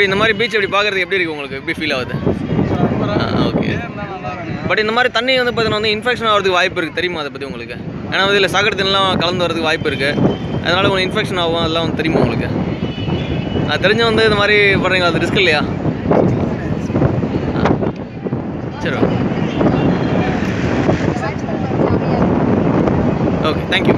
எப்படி இந்த மாதிரி பீச் எப்படி பார்க்குறதுக்கு எப்படி இருக்குது உங்களுக்கு, எப்படி ஃபீல் ஆகுது? ஓகே. பட் இந்த மாதிரி தண்ணி வந்து பார்த்தீங்கன்னா வந்து இன்ஃபெக்ஷன் ஆகிறதுக்கு வாய்ப்பு இருக்குது, தெரியுமா அதை பற்றி உங்களுக்கு? ஏன்னா வந்து இதில் சாக்கடை தண்ணிலாம் கலந்து வரதுக்கு வாய்ப்பு இருக்குது, அதனால் உங்களுக்கு இன்ஃபெக்ஷன் ஆகும், அதெல்லாம் வந்து தெரியுமா உங்களுக்கு? அது தெரிஞ்சு வந்து இந்த மாதிரி பண்ணுறீங்க, அது ரிஸ்க் இல்லையா? சரி ஓகே, தேங்க்யூ.